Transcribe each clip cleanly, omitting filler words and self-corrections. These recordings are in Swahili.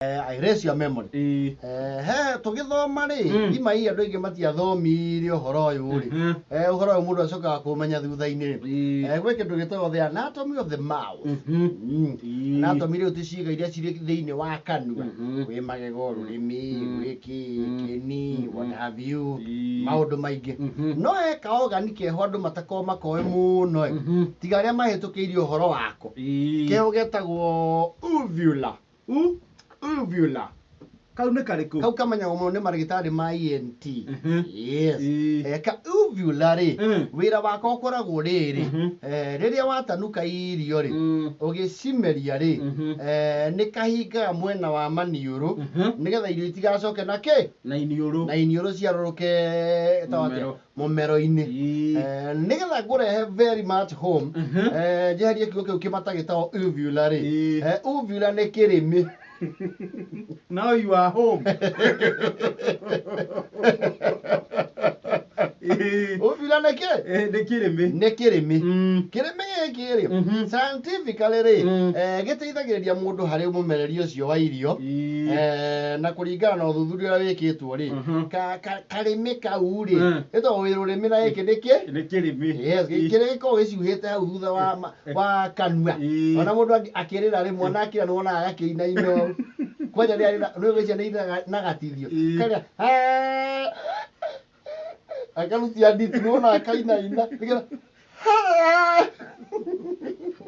I raise your memory. He tugithoma ri ima ii andu aingi matiathomire uhoro uyu ri uhoro uyu mundu acokaga kumenya thutha-ini ri gwi kindu gitagwo the anatomy of the mouth. Anatomy ri uti ciiga iria ciri thiini wa kanua wi magego rurimi kini what have you maundu maingi no eka organ keho andu matakorwo makoe muno tiga aria mahitukiirie uhoro wako keho getagwo uvula kau nä karä kau kamanyagwo muno nä marigitari ma ENT. Yes ka uvula ri wira wako ukoragwo riri riria watanuka irio ri ugicimeria ri ni kahingaga mwena wa maniuru nigetha irio itigacoke na ki na iniuru ciaruruke mumero-ini nigetha ngurehe very much home njeherie kiugo kiu kimatagitagwo uvula ri uvula ni kirimi. Now you are home. Uvula neke? Nekirimi. Kirimi giki ri scientifically ri giteithagiriria mundu hari mumereri ucio wa irio na kuringana na uthuthuria uria wikitwo ri karimi kau ri ito wirurimi na giki nikirimi. Yes gikire giko giciuhite hau thutha wa kanua ona mundu akirira ri mwana akira nona agakiina kwanja ri no gwicia ni na gatithio kaga akarutia nditi nona akaina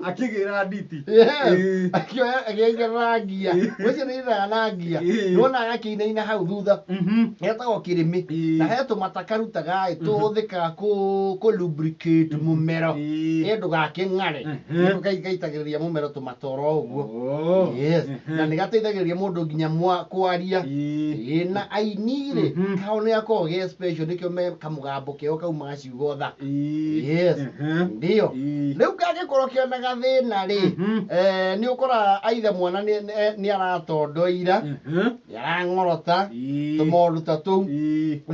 akigira nditi akioya agengera ngia gwicia ni na ngia nona agakiina hau thutha etagwo kirimi na hetu matakarutaga tuthika ku lubricate mumero endu gaking'are niko gaitagiriria mumero tumatoro uguo. Yes na ni gateithagiriria mundu nginya kwaria na ainire kao ni ako ge special nikio me kamugambo keo kauma ciugo tha. Yes ndio riu kagikorwo kiona gathina ri ni ukora aitha mwana ni aratondoira yarang'orota tumondu ta tuu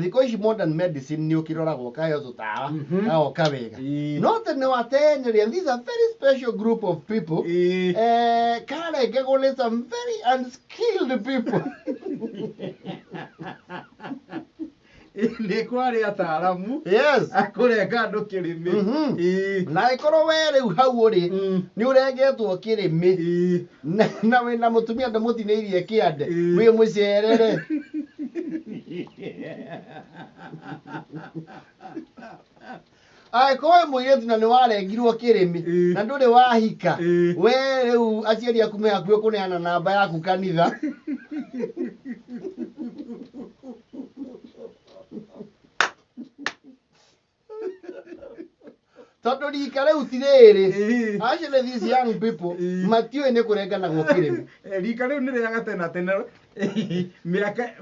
thiko ici modern medicine ni ukiroragwo kaheo tutawa gaoka wega no tene watenyeria these are very special group of people karengegwo some very unskilled people ni kwari ataramu. Yes akurenga andu kirimi na ikorwo we riu hau uri ni urengetwo kirimi na wina mutumia ndamuthineirie kiande wi mucerere koe muiretu na ni warengirwo kirimi na nduri wahika we riu aciari aku me hakuhi kuneana namba yaku kanitha tondu rika riu ti riri actually these young people matiui ni kurenganagwo kirimi rika riu ni riaga tene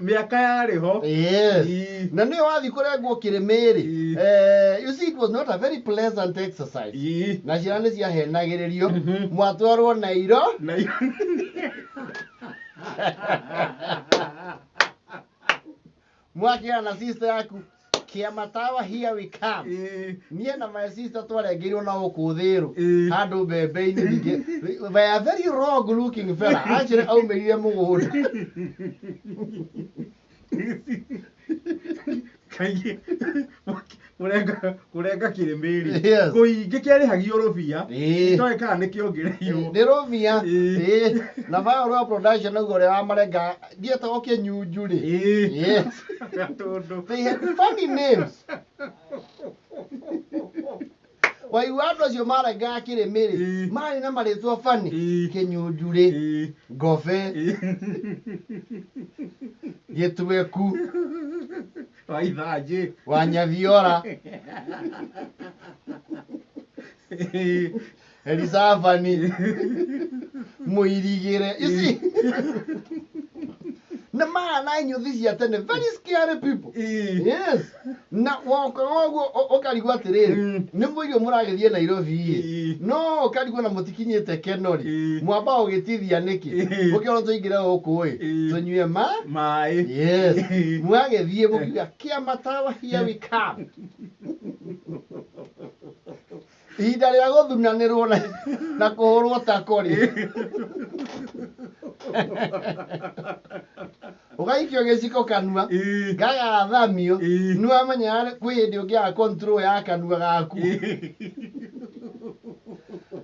miaka yariho na ni wathi kurengwo kirimi ri you see it was not a very pleasant exercise na ciana ni ciahenagiririo mwatwarwo Nairo mwakia na sister yaku Kiamatawa here we come. Niye na my sister twarengirwo na ukuthiru handu mbembe-ini ningi they are very rogue looking fella actually aumerire mugunda kaingi kurenga kirimiri kuingi kiarihagio rubia itoe kana ni kiongereirwo ni rubia na va ro production ugo ri wa marenga ndietagwo kinyunju ri yes they had funny names wai watu acio marenga kirimiri mari na maritwo funny kinyunju ri ngofe gitueku waithaje wanyathiora Elisavani muirigire you see na mana inyuthi cia tene very scary people yes na wogo okarigwa atiriri ni muirio muragithie Nairobi no okarigwa na mutikinyite Kenori mwamba ugitithia niki ukiona tuingira guku tunyue mai yes mwagithie mukiga Kiamatawa here we come ihinda ria guthunanirwo na kuhurwo takori Ugaikio giciko kanua gagathamio nu amenya kwi hindi ungiaga control ya kanua gaku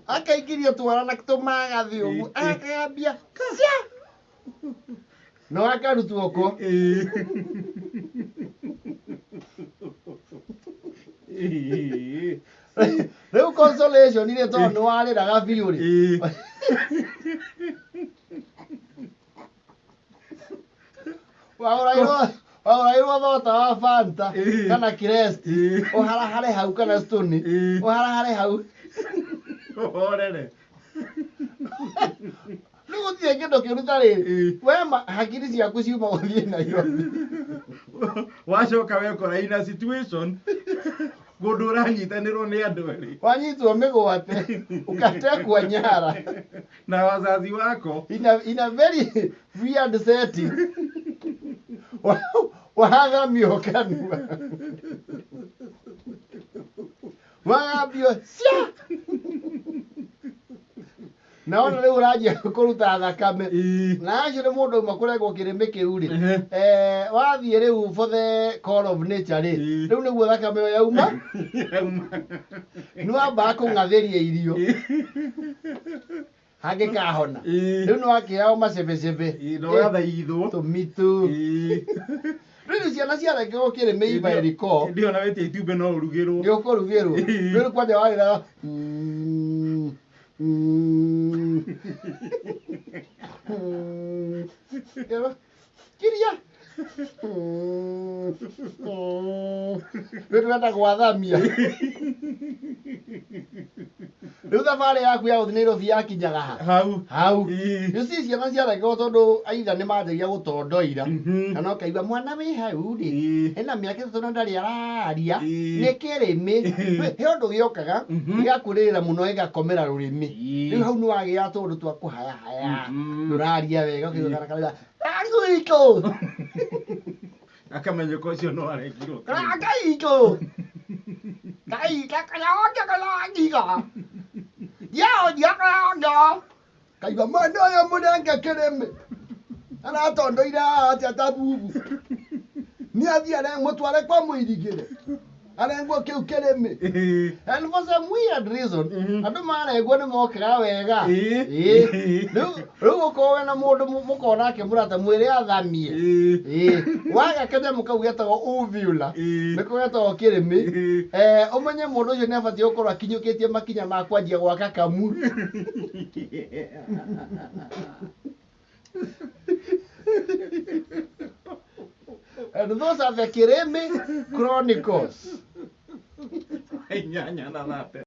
akaigirio twarana tumagathi ugu akagambia cia no akarutwo ko Rĩu consolation ile tondu warĩraga biũ rĩ waũrairwo thota wa Fanta kana Crest ũharahare hau kana Stone ũharahare hau Orere. Rĩu gũtirĩ kĩndũ kĩũru ta rĩrĩ we hakiri ciaku ciuma gũthiĩ Nairobi wacoka wekora ina situation mũndũ ũranyitanĩrwo nĩ andũ erĩ wanyitwo mĩgwate ũgatekwo Nyara na wazazi wako in a very weird setting wahathamio kanua wagambio cia naona rĩu ũranjia kũruta thakame na acio nĩ mũndũ uma kũregwo kĩrĩmĩ kĩu rĩ wathiĩ rĩu for the call of nature rĩ rĩu nĩguo thakame ĩyo yauma nĩwambaga kũng'athĩria irio hangĩkahona rĩu nĩwakĩheo macebecebe nĩwathaithwo tũmitũ rĩu ciana ciarekerwo kĩrĩmĩ ibaĩrĩko ndio na wetia itumbĩ no ũrugĩrwo nĩũkũrugĩrwo rĩu kwanja warĩraga kiria nĩtũrenda gwathamia rĩu thabarĩ yaku ya gũthiĩ Nairobi yakinyaga hau ici ciana ciarekerwo tondũ aitha nĩmanjagia gũtondoira kana ũkaigua mwana wĩ hau rĩ ena mĩaka ĩtatũ na ndarĩ araria nĩ kĩrĩmĩ he ũndũ gĩokaga gĩgakũrĩrĩra mũno gĩgakomera rũrĩmĩ rĩu hau nĩwagĩa tũndũ twa kũhayahaya ndũraria wega ũkĩgana kanitha Gaitũ akamenyeka ũcio no arekirwo Gaitũ kakayaonga yaonga kaigua mwana ũyũ mũnenge kĩrĩmĩ aratondoira atĩa ta bubu nĩathiĩ aremũtware kwa mũirigĩre arengwo kĩu kĩrĩmĩ and for some weird reason andũ marengwo nĩmokaga wega rĩu ũkorwo wĩna mũndũ mũkorwo nake mũrata mwĩre athamie waga kanyamũ kau getagwo uvula nĩko getagwo kĩrĩmĩ ũmenye mũndũ ũcio nĩabatiĩ gũkorwo akinyũkĩtie makinya ma kwanjia gwaka kamu and those are the Kiremi Chronicles. Nyanya na latte.